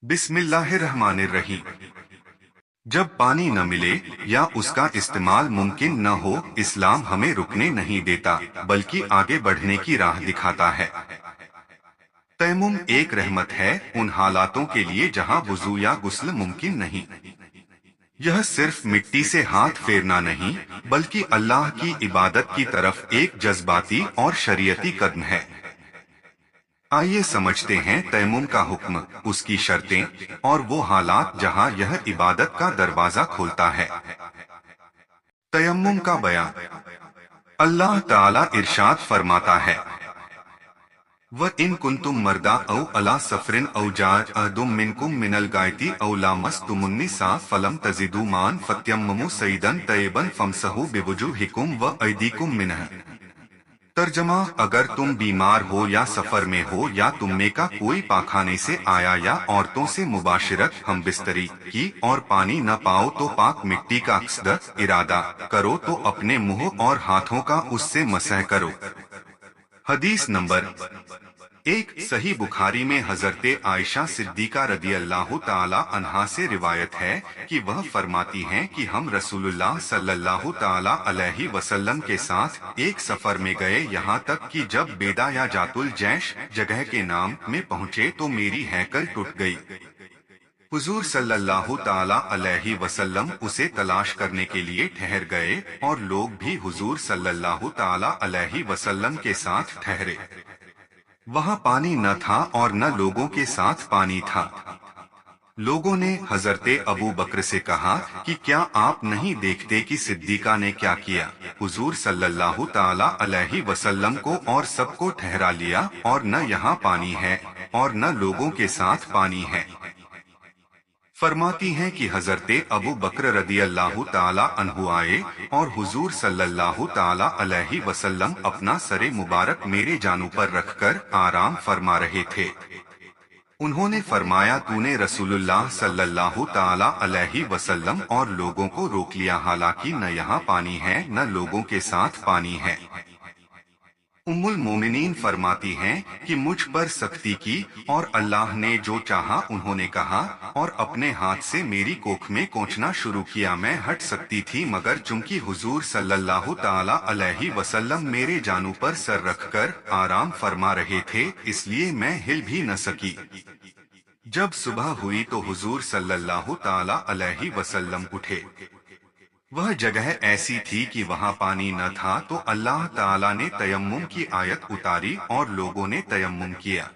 बिस्मिल्लाहिर्रहमानिर्रहीम। जब पानी न मिले या उसका इस्तेमाल मुमकिन न हो, इस्लाम हमें रुकने नहीं देता बल्कि आगे बढ़ने की राह दिखाता है। तयम्मुम एक रहमत है उन हालातों के लिए जहां वुजू या गुस्ल मुमकिन नहीं। यह सिर्फ मिट्टी से हाथ फेरना नहीं बल्कि अल्लाह की इबादत की तरफ एक जज्बाती और शरीयती कदम है। आइए समझते हैं तयम्मुम का हुक्म, उसकी शर्तें और वो हालात जहां यह इबादत का दरवाजा खोलता है। तयम्मुम का बयान। अल्लाह ताला इरशाद फरमाता है, व इन कुंतुम मर्दा औ अला सफरिन औ जाज अहदुम मिनकुम मिनल गायती औ लामस्तुमुन्निसा फलम तजिदु मान फत्यम्ममु सईदन तय्यबन फमसहु बिवुजुहिकुम व अयदीकुम मिनह। तर्जमा, अगर तुम बीमार हो या सफर में हो या तुम में का कोई पाखाने से आया या औरतों से मुबाशिरत हम बिस्तरी की और पानी न पाओ तो पाक मिट्टी का अक्सद इरादा करो तो अपने मुंह और हाथों का उससे मसह करो। हदीस नंबर 1 सही बुखारी में हजरते आयशा सिद्दीका रदियल्लाहु ताला अन्हा से रिवायत है कि वह फरमाती हैं कि हम रसूलुल्लाह सल्लल्लाहु ताला अलैहि वसल्लम के साथ एक सफर में गए, यहाँ तक कि जब बेदा या जातुल जैश जगह के नाम में पहुँचे तो मेरी हैकल टूट गई। हुजूर सल्लल्लाहु ताला अलैहि वसल्लम उसे तलाश करने के लिए ठहर गए और लोग भी हुजूर सल्लल्लाहु ताला अलैहि वसल्लम के साथ ठहरे। वहाँ पानी न था और न लोगों के साथ पानी था। लोगों ने हजरते अबू बकर से कहा कि क्या आप नहीं देखते कि सिद्दीका ने क्या किया। हुजूर सल्लल्लाहु ताला अलैहि वसल्लम को और सबको ठहरा लिया और न यहाँ पानी है और न लोगों के साथ पानी है। फरमाती हैं कि हजरते अबू बकर रदियल्लाहु ताला अन्हु आए और हुजूर सल्लल्लाहु ताला अलैहि वसल्लम अपना सरे मुबारक मेरे जानू पर रखकर आराम फरमा रहे थे। उन्होंने फरमाया, तूने रसूलुल्लाह सल्लल्लाहु ताला अलैहि वसल्लम और लोगों को रोक लिया, हालांकि न यहाँ पानी है न लोगों के साथ पानी है। उम्मुल मोमिनीन फरमाती हैं कि मुझ पर सख्ती की और अल्लाह ने जो चाहा उन्होंने कहा और अपने हाथ से मेरी कोख में कोंचना शुरू किया। मैं हट सकती थी मगर चूंकि हुजूर सल्लल्लाहु ताला अलैहि वसल्लम मेरे जानू पर सर रखकर आराम फरमा रहे थे, इसलिए मैं हिल भी न सकी। जब सुबह हुई तो हुजूर सल्लल्लाहु ताला अलैहि वसल्लम उठे। वह जगह ऐसी थी कि वहाँ पानी न था तो अल्लाह ताला ने तयम्मुम की आयत उतारी और लोगों ने तयम्मुम किया।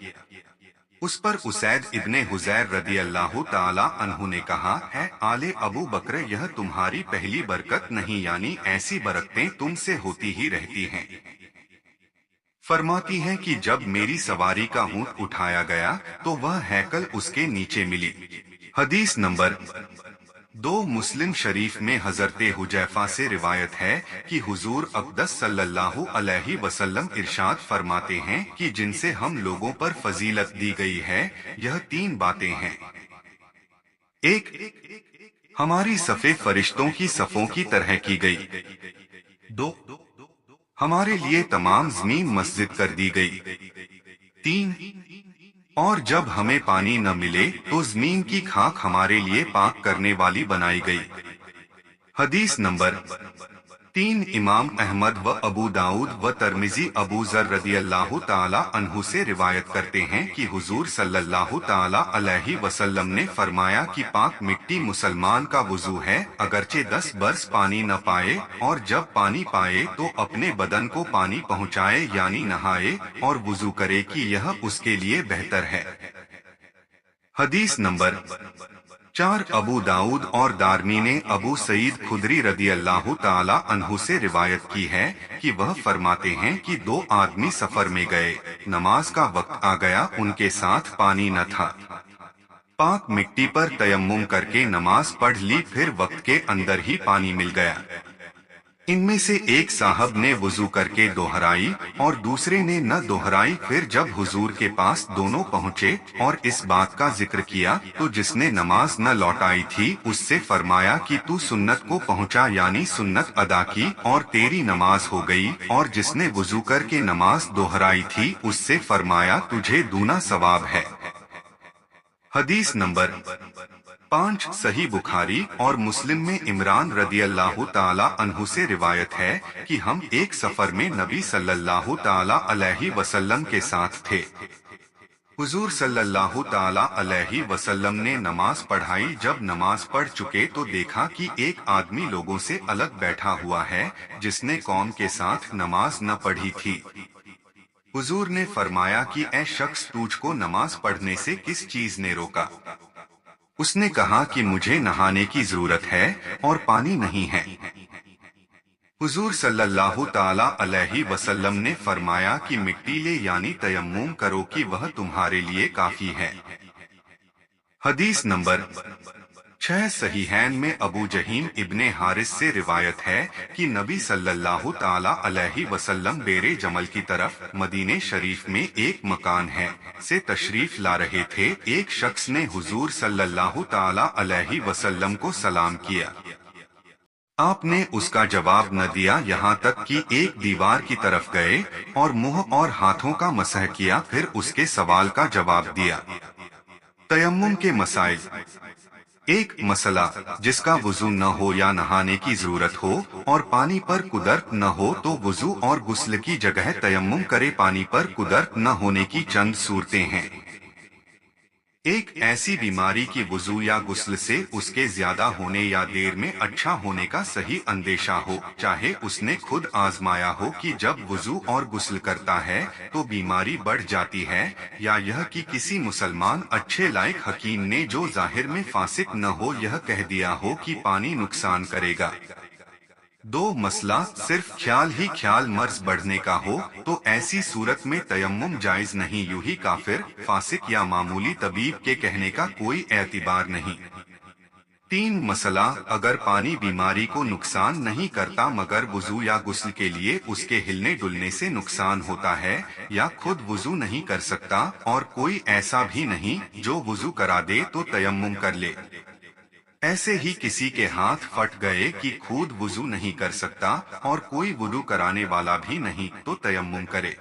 उस पर उसैद इब्ने हुजैर रदियल्लाहु ताला अन्हु ने कहा है, आले अबू बकर, यह तुम्हारी पहली बरकत नहीं, यानी ऐसी बरकतें तुमसे होती ही रहती हैं। फरमाती हैं कि जब मेरी सवारी का ऊंट उठाया गया तो वह हैकल उसके नीचे मिली। हदीस नंबर 2 मुस्लिम शरीफ में हजरते हुजैफा से रिवायत है कि हुजूर अक़दस सल्लल्लाहु अलैहि वसल्लम इरशाद फरमाते हैं कि जिनसे हम लोगों पर फजीलत दी गई है, यह 3 बातें हैं। 1, हमारी सफ़े फरिश्तों की सफ़ों की तरह की गई। 2, हमारे लिए तमाम ज़मीन मस्जिद कर दी गई। 3, और जब हमें पानी न मिले तो ज़मीन की खाक हमारे लिए पाक करने वाली बनाई गई। हदीस नंबर 3 इमाम अहमद व अबू दाऊद व तरमिजी अबू ज़र रदियल्लाहु ताला अन्हु से रिवायत करते हैं कि हुजूर सल्लल्लाहु ताला अलैहि वसल्लम ने फरमाया कि पाक मिट्टी मुसलमान का वुजू है, अगरचे 10 बरस पानी न पाए, और जब पानी पाए तो अपने बदन को पानी पहुँचाए, यानी नहाए और वुजू करे कि यह उसके लिए बेहतर है। हदीस नंबर 4 अबू दाऊद और दारमी ने अबू सईद खुदरी रदियल्लाहु ताला अन्हु से रिवायत की है कि वह फरमाते हैं कि 2 आदमी सफर में गए, नमाज का वक्त आ गया, उनके साथ पानी न था। पाक मिट्टी पर तयम्मुम करके नमाज पढ़ ली, फिर वक्त के अंदर ही पानी मिल गया। इनमें से एक साहब ने वुजू करके दोहराई और दूसरे ने न दोहराई। फिर जब हुजूर के पास दोनों पहुँचे और इस बात का जिक्र किया तो जिसने नमाज न लौटाई थी उससे फरमाया कि तू सुन्नत को पहुँचा, यानी सुन्नत अदा की और तेरी नमाज हो गई। और जिसने वुजू करके नमाज दोहराई थी उससे फरमाया तुझे दूना सवाब है। حدیث نمبر 5 صحیح بخاری اور مسلم میں عمران رضی اللہ تعالی عنہ سے روایت ہے کہ ہم ایک سفر میں نبی صلی اللہ تعالی علیہ وسلم کے ساتھ تھے۔ حضور صلی اللہ تعالی علیہ وسلم نے نماز پڑھائی۔ جب نماز پڑھ چکے تو دیکھا کہ ایک آدمی لوگوں سے الگ بیٹھا ہوا ہے جس نے قوم کے ساتھ نماز نہ پڑھی تھی۔ حضور نے فرمایا کہ اے شخص، تجھ کو نماز پڑھنے سے کس چیز نے روکا؟ اس نے کہا کہ مجھے نہانے کی ضرورت ہے اور پانی نہیں ہے۔ حضور صلی اللہ تعالی علیہ وسلم نے فرمایا کہ مٹی لے یعنی تیمم کرو کہ وہ تمہارے لیے کافی ہے۔ حدیث نمبر 6 صحیحین میں ابو جہیم ابن حارث سے روایت ہے کہ نبی صلی اللہ تعالی علیہ وسلم بیر جمل کی طرف مدینہ شریف میں ایک مکان ہے سے تشریف لا رہے تھے۔ ایک شخص نے حضور صلی اللہ تعالی علیہ وسلم کو سلام کیا۔ آپ نے اس کا جواب نہ دیا یہاں تک کہ ایک دیوار کی طرف گئے اور منہ اور ہاتھوں کا مسح کیا، پھر اس کے سوال کا جواب دیا۔ تیمم کے مسائل۔ ایک مسئلہ، جس کا وضو نہ ہو یا نہانے کی ضرورت ہو اور پانی پر قدرت نہ ہو تو وضو اور غسل کی جگہ تیمم کرے۔ پانی پر قدرت نہ ہونے کی چند صورتیں ہیں۔ ایک ایسی بیماری کی وضو یا غسل سے اس کے زیادہ ہونے یا دیر میں اچھا ہونے کا صحیح اندیشہ ہو، چاہے اس نے خود آزمایا ہو کہ جب وضو اور غسل کرتا ہے تو بیماری بڑھ جاتی ہے، یا یہ کہ کسی مسلمان اچھے لائق حکیم نے جو ظاہر میں فاسق نہ ہو یہ کہہ دیا ہو کہ پانی نقصان کرے گا۔ دو مسئلہ، صرف خیال ہی خیال مرض بڑھنے کا ہو تو ایسی صورت میں تیمم جائز نہیں، یوں ہی کافر، فاسق یا معمولی طبیب کے کہنے کا کوئی اعتبار نہیں۔ تین مسئلہ، اگر پانی بیماری کو نقصان نہیں کرتا مگر وضو یا غسل کے لیے اس کے ہلنے ڈلنے سے نقصان ہوتا ہے، یا خود وضو نہیں کر سکتا اور کوئی ایسا بھی نہیں جو وضو کرا دے تو تیمم کر لے۔ ایسے ہی کسی کے ہاتھ پھٹ گئے کہ خود وضو نہیں کر سکتا اور کوئی وضو کرانے والا بھی نہیں تو تیمم کرے۔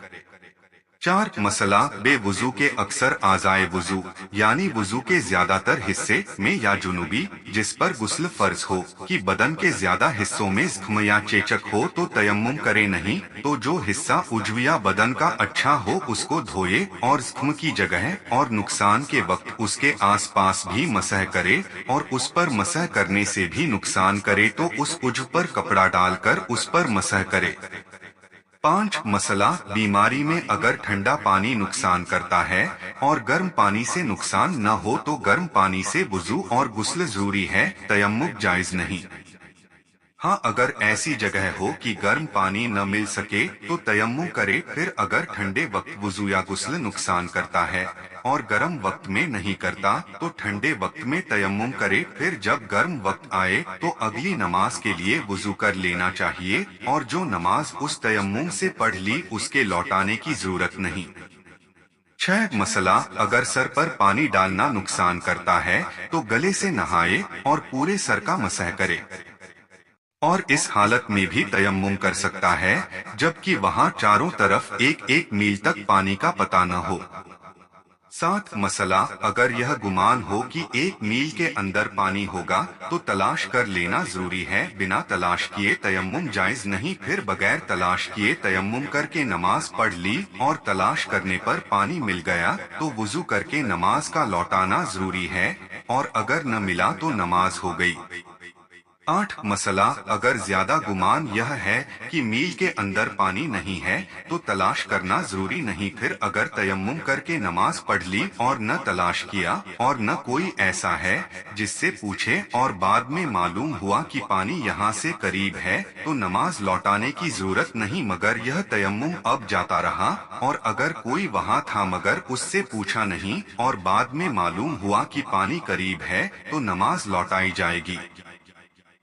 چار مسئلہ، بے وضو کے اکثر اعضائے وضو یعنی وضو کے زیادہ تر حصے میں یا جنوبی جس پر غسل فرض ہو کہ بدن کے زیادہ حصوں میں زخم یا چیچک ہو تو تیمم کرے نہیں، تو جو حصہ عضویہ بدن کا اچھا ہو اس کو دھوئے اور زخم کی جگہ اور نقصان کے وقت اس کے آس پاس بھی مسح کرے، اور اس پر مسح کرنے سے بھی نقصان کرے تو اس عضو پر کپڑا ڈال کر اس پر مسح کرے۔ پانچ مسئلہ، بیماری میں اگر ٹھنڈا پانی نقصان کرتا ہے اور گرم پانی سے نقصان نہ ہو تو گرم پانی سے وضو اور غسل ضروری ہے، تیمم جائز نہیں۔ ہاں، اگر ایسی جگہ ہو کہ گرم پانی نہ مل سکے تو تیمم کرے، پھر اگر ٹھنڈے وقت وضو یا غسل نقصان کرتا ہے اور گرم وقت میں نہیں کرتا تو ٹھنڈے وقت میں تیمم کرے، پھر جب گرم وقت آئے تو اگلی نماز کے لیے وضو کر لینا چاہیے، اور جو نماز اس تیمم سے پڑھ لی اس کے لوٹانے کی ضرورت نہیں۔ چھ مسئلہ، اگر سر پر پانی ڈالنا نقصان کرتا ہے تو گلے سے نہائے اور پورے سر کا مسح کرے، اور اس حالت میں بھی تیمم کر سکتا ہے جبکہ وہاں چاروں طرف ایک ایک میل تک پانی کا پتہ نہ ہو۔ سات مسئلہ، اگر یہ گمان ہو کہ ایک میل کے اندر پانی ہوگا تو تلاش کر لینا ضروری ہے، بنا تلاش کیے تیمم جائز نہیں۔ پھر بغیر تلاش کیے تیمم کر کے نماز پڑھ لی اور تلاش کرنے پر پانی مل گیا تو وضو کر کے نماز کا لوٹانا ضروری ہے، اور اگر نہ ملا تو نماز ہو گئی۔ آٹھ مسئلہ، اگر زیادہ گمان یہ ہے کہ میل کے اندر پانی نہیں ہے تو تلاش کرنا ضروری نہیں، پھر اگر تیمم کر کے نماز پڑھ لی اور نہ تلاش کیا اور نہ کوئی ایسا ہے جس سے پوچھے اور بعد میں معلوم ہوا کہ پانی یہاں سے قریب ہے تو نماز لوٹانے کی ضرورت نہیں، مگر یہ تیمم اب جاتا رہا، اور اگر کوئی وہاں تھا مگر اس سے پوچھا نہیں اور بعد میں معلوم ہوا کہ پانی قریب ہے تو نماز لوٹائی جائے گی۔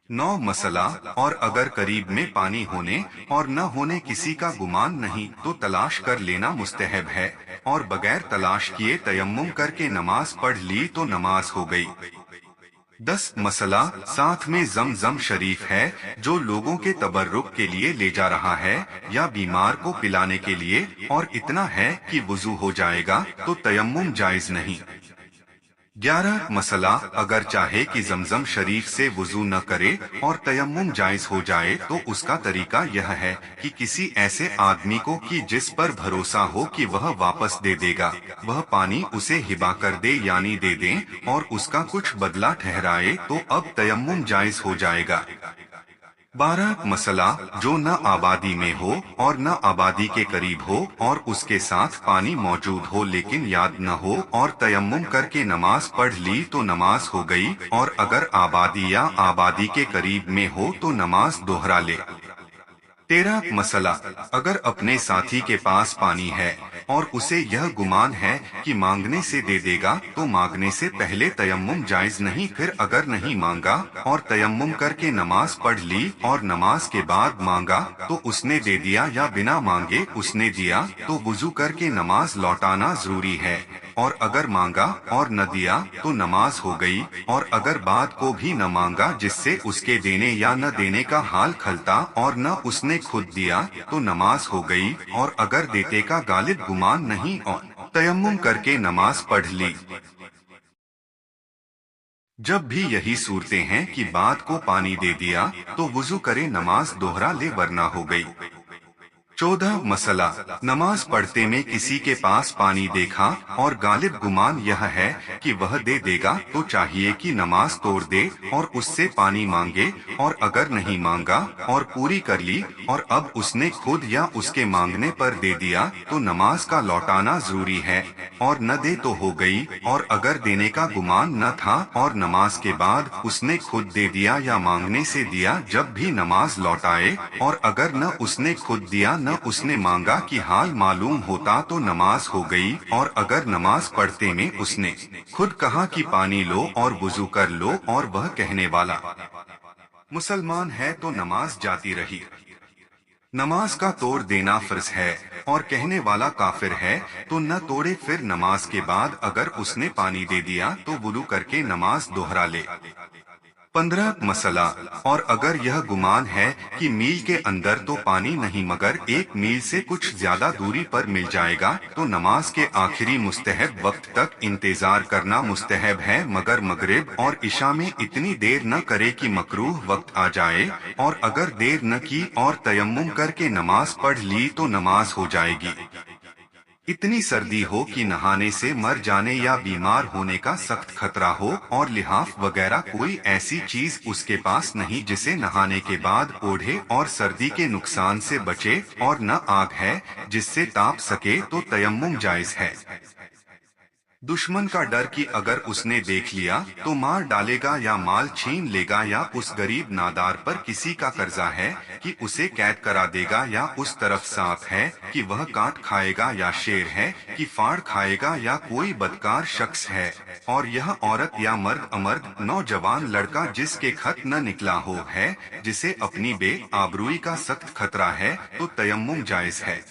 نو مسئلہ، اور اگر قریب میں پانی ہونے اور نہ ہونے کسی کا گمان نہیں تو تلاش کر لینا مستحب ہے، اور بغیر تلاش کیے تیمم کر کے نماز پڑھ لی تو نماز ہو گئی۔ 10 مسئلہ، ساتھ میں زمزم شریف ہے جو لوگوں کے تبرک کے لیے لے جا رہا ہے یا بیمار کو پلانے کے لیے، اور اتنا ہے کہ وضو ہو جائے گا تو تیمم جائز نہیں۔ 11 मसला, अगर चाहे कि जमजम शरीफ से वुजू न करे और तयम्मुम जायज हो जाए तो उसका तरीका यह है कि किसी ऐसे आदमी को कि जिस पर भरोसा हो कि वह वापस दे देगा, वह पानी उसे हिबा कर दे यानी दे दें और उसका कुछ बदला ठहराए तो अब तयम्मुम जायज हो जाएगा। 12 मसला, जो न आबादी में हो और न आबादी के करीब हो और उसके साथ पानी मौजूद हो लेकिन याद न हो और तयम्मुम करके नमाज पढ़ ली तो नमाज हो गई, और अगर आबादी या आबादी के करीब में हो तो नमाज दोहरा ले। 13 मसला, अगर अपने साथी के पास पानी है और उसे यह गुमान है कि मांगने से दे देगा तो मांगने से पहले तयम्मुम जायज नहीं, फिर अगर नहीं मांगा और तयम्मुम करके नमाज पढ़ ली और नमाज के बाद मांगा तो उसने दे दिया, या बिना मांगे उसने दिया तो वुजू करके नमाज लौटाना जरूरी है, और अगर मांगा और न दिया तो नमाज हो गई, और अगर बाद को भी न मांगा जिससे उसके देने या न देने का हाल खलता और न उसने खुद दिया तो नमाज हो गई, और अगर देते का गालिब गुमान नहीं और तयम्मुम करके नमाज पढ़ ली। जब भी यही सूरतें हैं कि बाद को पानी दे दिया तो वुजू करे नमाज दोहरा ले वरना हो गई। 14 मसला, नमाज पढ़ते में किसी के पास पानी देखा और गालिब गुमान यह है कि वह दे देगा तो चाहिए कि नमाज तोड़ दे और उससे पानी मांगे, और अगर नहीं मांगा और पूरी कर ली और अब उसने खुद या उसके मांगने पर दे दिया तो नमाज का लौटाना जरूरी है, और न दे तो हो गई, और अगर देने का गुमान न था और नमाज के बाद उसने खुद दे दिया या मांगने से दिया जब भी नमाज लौटाए, और अगर न उसने खुद दिया न उसने मांगा कि हाल मालूम होता तो नमाज हो गई, और अगर नमाज पढ़ते में उसने खुद कहा कि पानी लो और वुजू कर लो और वह कहने वाला मुसलमान है तो नमाज जाती रही। नमाज का तोड़ देना फर्ज है और कहने वाला काफिर है तो न तोड़े, फिर नमाज के बाद अगर उसने पानी दे दिया तो वुदू करके नमाज दोहरा ले। 15 मसला, और अगर यह गुमान है कि मील के अंदर तो पानी नहीं मगर 1 मील से कुछ ज्यादा दूरी पर मिल जाएगा तो नमाज के आखिरी मुस्तहब वक्त तक इंतजार करना मुस्तहब है, मगर मगरिब और इशा में इतनी देर न करे कि मकरूह वक्त आ जाए, और अगर देर न की और तयम्मुम करके नमाज पढ़ ली तो नमाज हो जाएगी। इतनी सर्दी हो कि नहाने से मर जाने या बीमार होने का सख्त खतरा हो और लिहाफ वगैरह कोई ऐसी चीज उसके पास नहीं जिसे नहाने के बाद ओढ़े और सर्दी के नुकसान से बचे, और न आग है जिससे ताप सके तो तयम्मुम जायज है। दुश्मन का डर कि अगर उसने देख लिया तो मार डालेगा या माल छीन लेगा, या उस गरीब नादार पर किसी का कर्जा है कि उसे कैद करा देगा, या उस तरफ सांप है कि वह काट खाएगा, या शेर है कि फाड़ खाएगा, या कोई बदकार शख्स है, और यह औरत या मर्द अमर्द नौजवान लड़का जिसके खत न निकला हो है, जिसे अपनी बेआबरूई का सख्त खतरा है तो तयम्मुम जायज है।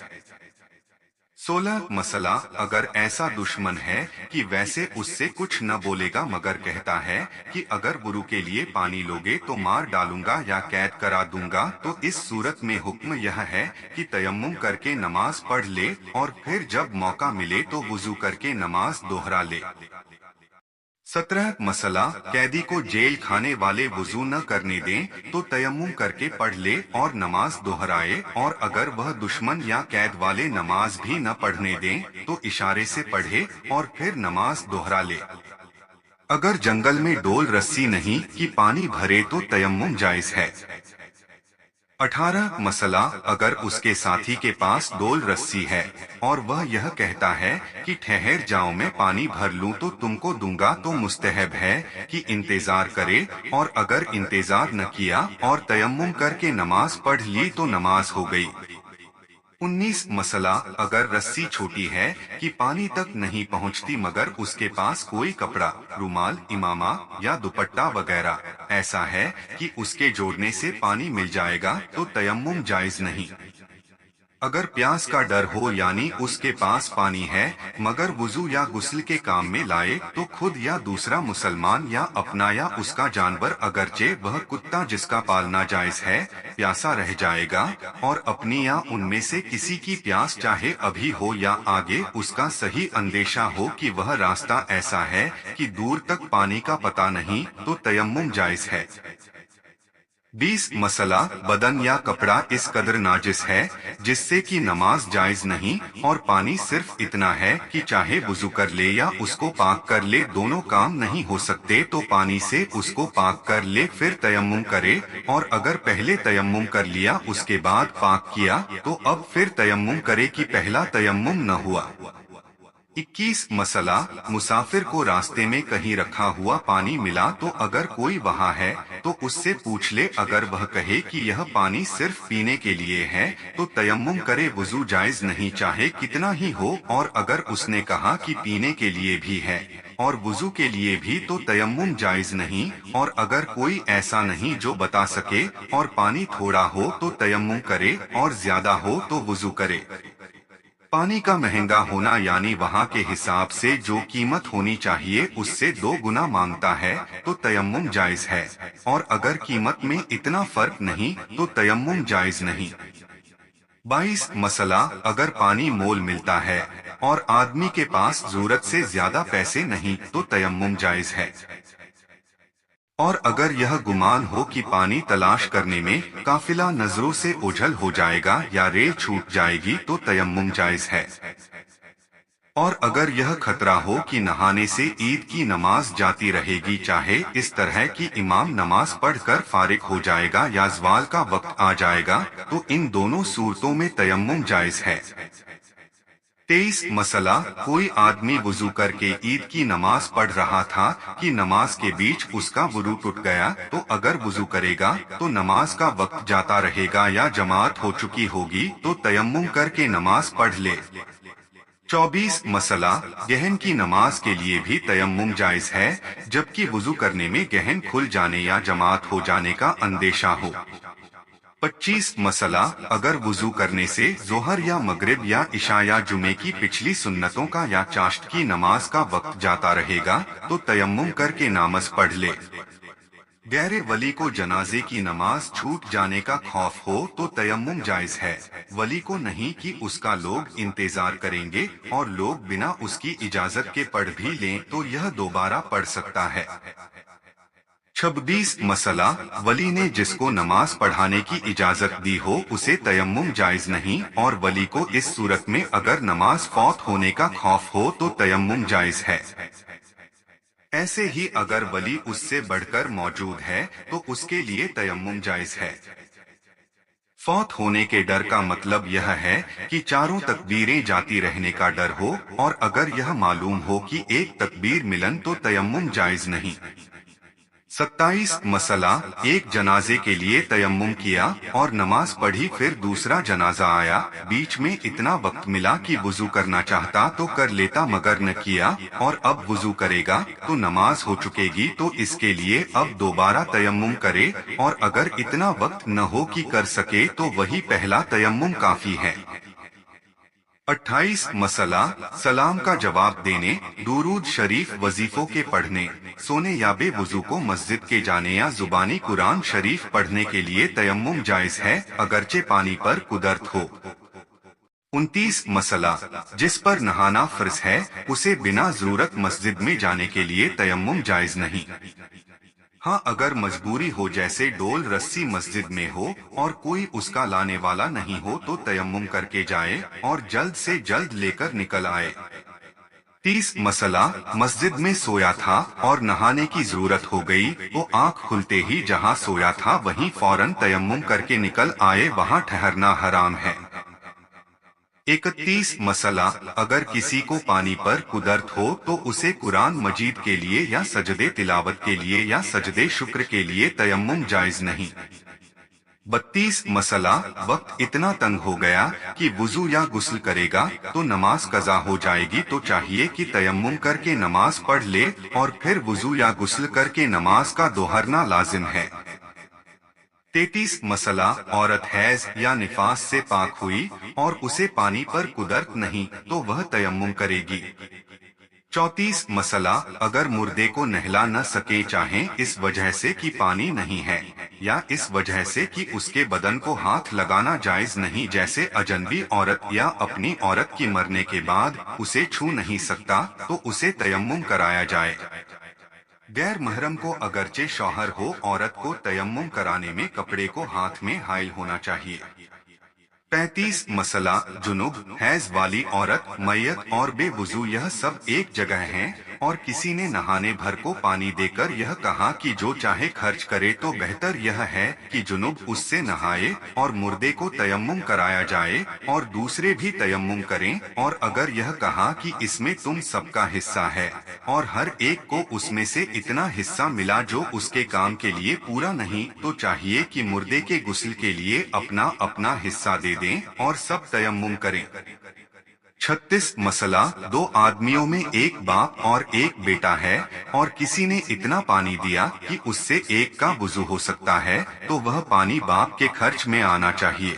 16 मसला, अगर ऐसा दुश्मन है कि वैसे उससे कुछ न बोलेगा मगर कहता है कि अगर वुज़ू के लिए पानी लोगे तो मार डालूंगा या कैद करा दूंगा, तो इस सूरत में हुक्म यह है कि तयम्मुम करके नमाज पढ़ ले और फिर जब मौका मिले तो वुज़ू करके नमाज दोहरा ले। 17 मसला, कैदी को जेल खाने वाले वुजू न करने दें तो तयम्मुम करके पढ़ ले और नमाज दोहराए, और अगर वह दुश्मन या कैद वाले नमाज भी न पढ़ने दें तो इशारे से पढ़े और फिर नमाज दोहरा ले। अगर जंगल में डोल रस्सी नहीं कि पानी भरे तो तयम्मुम जायज है। 18 मसला, अगर उसके साथी के पास डोल रस्सी है और वह यह कहता है कि ठहर जाओ मैं पानी भर लूं तो तुमको दूंगा, तो मुस्तहब है कि इंतजार करे, और अगर इंतजार न किया और तयम्मुम करके नमाज पढ़ ली तो नमाज हो गई। 19 मसला, अगर रस्सी छोटी है कि पानी तक नहीं पहुंचती मगर उसके पास कोई कपड़ा, रुमाल, इमामा या दुपट्टा वगैरह ऐसा है कि उसके जोड़ने से पानी मिल जाएगा तो तयम्मुम जायज नहीं। اگر پیاس کا ڈر ہو یعنی اس کے پاس پانی ہے مگر وضو یا غسل کے کام میں لائے تو خود یا دوسرا مسلمان یا اپنا یا اس کا جانور اگرچہ وہ کتا جس کا پالنا جائز ہے پیاسا رہ جائے گا اور اپنی یا ان میں سے کسی کی پیاس چاہے ابھی ہو یا آگے اس کا صحیح اندیشہ ہو کہ وہ راستہ ایسا ہے کہ دور تک پانی کا پتہ نہیں تو تیمم جائز ہے۔ 20 مسئلہ بدن یا کپڑا اس قدر ناجس ہے جس سے کہ نماز جائز نہیں اور پانی صرف اتنا ہے کہ چاہے وضو کر لے یا اس کو پاک کر لے دونوں کام نہیں ہو سکتے تو پانی سے اس کو پاک کر لے پھر تیمم کرے اور اگر پہلے تیمم کر لیا اس کے بعد پاک کیا تو اب پھر تیمم کرے کہ پہلا تیمم نہ ہوا۔ 21 مسئلہ مسافر کو راستے میں کہیں رکھا ہوا پانی ملا تو اگر کوئی وہاں ہے تو اس سے پوچھ لے اگر وہ کہے کہ یہ پانی صرف پینے کے لیے ہے تو تیمم کرے وضو جائز نہیں چاہے کتنا ہی ہو اور اگر اس نے کہا کہ پینے کے لیے بھی ہے اور وضو کے لیے بھی تو تیمم جائز نہیں اور اگر کوئی ایسا نہیں جو بتا سکے اور پانی تھوڑا ہو تو تیمم کرے اور زیادہ ہو تو وضو کرے۔ پانی کا مہنگا ہونا یعنی وہاں کے حساب سے جو قیمت ہونی چاہیے اس سے 2 گنا مانگتا ہے تو تیمم جائز ہے اور اگر قیمت میں اتنا فرق نہیں تو تیمم جائز نہیں۔ 22 مسئلہ اگر پانی مول ملتا ہے اور آدمی کے پاس ضرورت سے زیادہ پیسے نہیں تو تیمم جائز ہے اور اگر یہ گمان ہو کہ پانی تلاش کرنے میں قافلہ نظروں سے اوجھل ہو جائے گا یا ریل چھوٹ جائے گی تو تیمم جائز ہے اور اگر یہ خطرہ ہو کہ نہانے سے عید کی نماز جاتی رہے گی چاہے اس طرح کہ امام نماز پڑھ کر فارغ ہو جائے گا یا زوال کا وقت آ جائے گا تو ان دونوں صورتوں میں تیمم جائز ہے۔ 23 مسئلہ کوئی آدمی وضو کر کے عید کی نماز پڑھ رہا تھا کہ نماز کے بیچ اس کا وضو ٹوٹ گیا تو اگر وضو کرے گا تو نماز کا وقت جاتا رہے گا یا جماعت ہو چکی ہوگی تو تیمم کر کے نماز پڑھ لے۔ 24 مسئلہ گہن کی نماز کے لیے بھی تیمم جائز ہے جبکہ وضو کرنے میں گہن کھل جانے یا جماعت ہو جانے کا اندیشہ ہو۔ 25 مسئلہ اگر وضو کرنے سے ظہر یا مغرب یا عشاء یا جمعے کی پچھلی سنتوں کا یا چاشت کی نماز کا وقت جاتا رہے گا تو تیمم کر کے نماز پڑھ لے۔ غیر ولی کو جنازے کی نماز چھوٹ جانے کا خوف ہو تو تیمم جائز ہے، ولی کو نہیں کہ اس کا لوگ انتظار کریں گے اور لوگ بنا اس کی اجازت کے پڑھ بھی لیں تو یہ دوبارہ پڑھ سکتا ہے۔ 26 مسئلہ ولی نے جس کو نماز پڑھانے کی اجازت دی ہو اسے تیمم جائز نہیں اور ولی کو اس صورت میں اگر نماز فوت ہونے کا خوف ہو تو تیمم جائز ہے۔ ایسے ہی اگر ولی اس سے بڑھ کر موجود ہے تو اس کے لیے تیمم جائز ہے۔ فوت ہونے کے ڈر کا مطلب یہ ہے کہ چاروں تکبیریں جاتی رہنے کا ڈر ہو اور اگر یہ معلوم ہو کہ ایک تکبیر ملن تو تیمم جائز نہیں۔ 27 مسئلہ ایک جنازے کے لیے تیمم کیا اور نماز پڑھی پھر دوسرا جنازہ آیا بیچ میں اتنا وقت ملا کہ وضو کرنا چاہتا تو کر لیتا مگر نہ کیا اور اب وضو کرے گا تو نماز ہو چکے گی تو اس کے لیے اب دوبارہ تیمم کرے اور اگر اتنا وقت نہ ہو کہ کر سکے تو وہی پہلا تیمم کافی ہے۔ 28 مسئلہ سلام کا جواب دینے، درود شریف وظیفوں کے پڑھنے، سونے یا بے وضو کو مسجد کے جانے یا زبانی قرآن شریف پڑھنے کے لیے تیمم جائز ہے اگرچہ پانی پر قدرت ہو۔ 29 مسئلہ جس پر نہانا فرض ہے اسے بنا ضرورت مسجد میں جانے کے لیے تیمم جائز نہیں۔ ہاں اگر مجبوری ہو جیسے ڈول رسی مسجد میں ہو اور کوئی اس کا لانے والا نہیں ہو تو تیمم کر کے جائے اور جلد سے جلد لے کر نکل آئے۔ 30 مسئلہ مسجد میں سویا تھا اور نہانے کی ضرورت ہو گئی تو آنکھ کھلتے ہی جہاں سویا تھا وہیں فوراً تیمم کر کے نکل آئے، وہاں ٹھہرنا حرام ہے۔ 31 مسئلہ اگر کسی کو پانی پر قدرت ہو تو اسے قرآن مجید کے لیے یا سجدے تلاوت کے لیے یا سجدے شکر کے لیے تیمم جائز نہیں۔ 32 مسئلہ وقت اتنا تنگ ہو گیا کہ وضو یا غسل کرے گا تو نماز قضا ہو جائے گی تو چاہیے کہ تیمم کر کے نماز پڑھ لے اور پھر وضو یا غسل کر کے نماز کا دوہرنا لازم ہے۔ 33 मसला औरत हैज या निफास से पाक हुई और उसे पानी पर कुदरत नहीं तो वह तयम्मुम करेगी। 34 मसला अगर मुर्दे को नहला न सके चाहे इस वजह से कि पानी नहीं है या इस वजह से कि उसके बदन को हाथ लगाना जायज नहीं, जैसे अजनबी औरत या अपनी औरत की मरने के बाद उसे छू नहीं सकता, तो उसे तयम्मुम कराया जाए। गैर महरम को अगरचे शौहर हो, औरत को तयम्मुम कराने में कपड़े को हाथ में हाइल होना चाहिए। 35 मसला जुनुब, हैज वाली औरत, मैयत और बेवुजू यह सब एक जगह हैं, और किसी ने नहाने भर को पानी देकर यह कहा कि जो चाहे खर्च करे, तो बेहतर यह है कि जुनुब उससे नहाए और मुर्दे को तयम्मुम कराया जाए और दूसरे भी तयम्मुम करें। और अगर यह कहा कि इसमें तुम सबका हिस्सा है और हर एक को उसमें से इतना हिस्सा मिला जो उसके काम के लिए पूरा नहीं, तो चाहिए कि मुर्दे के गुस्ल के लिए अपना अपना हिस्सा दे दें और सब तयम्मुम करें। 36 मसला दो आदमियों में एक बाप और एक बेटा है और किसी ने इतना पानी दिया कि उससे एक का वुजू हो सकता है, तो वह पानी बाप के खर्च में आना चाहिए।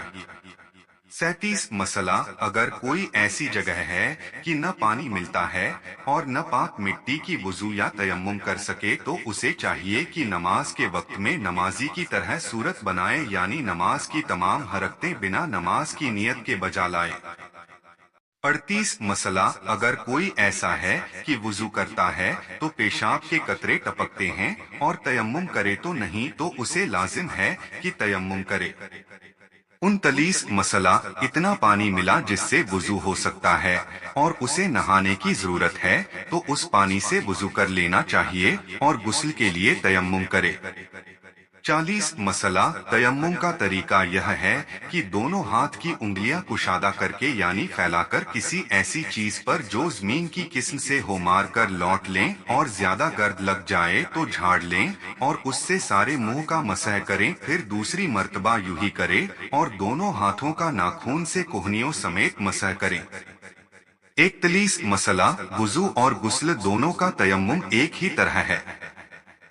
37 मसला अगर कोई ऐसी जगह है कि न पानी मिलता है और न पाक मिट्टी की वुजू या तयम्मुम कर सके, तो उसे चाहिए कि नमाज के वक्त में नमाजी की तरह सूरत बनाए, यानी नमाज की तमाम हरकतें बिना नमाज की नियत के बजा लाए। 38 मसला अगर कोई ऐसा है कि वुजू करता है तो पेशाब के कतरे टपकते हैं और तयम्मुम करे तो नहीं, तो उसे लाजिम है कि तयम्मुम करे। 39 मसला इतना पानी मिला जिससे वुजू हो सकता है और उसे नहाने की जरूरत है, तो उस पानी से वुजू कर लेना चाहिए और गुस्ल के लिए तयम्मुम करे। 40 मसला तयम्मुम का तरीका यह है कि दोनों हाथ की उंगलियां कुशादा करके यानी फैलाकर किसी ऐसी चीज पर जो जमीन की किस्म से हो मार कर लौट लें, और ज्यादा गर्द लग जाए तो झाड़ लें और उससे सारे मुंह का मसह करें। फिर दूसरी मर्तबा यूं ही करें और दोनों हाथों का नाखून से कोहनियों समेत मसह करें। 41 मसला वुजू और गुस्ल दोनों का तयम्मुम एक ही तरह है।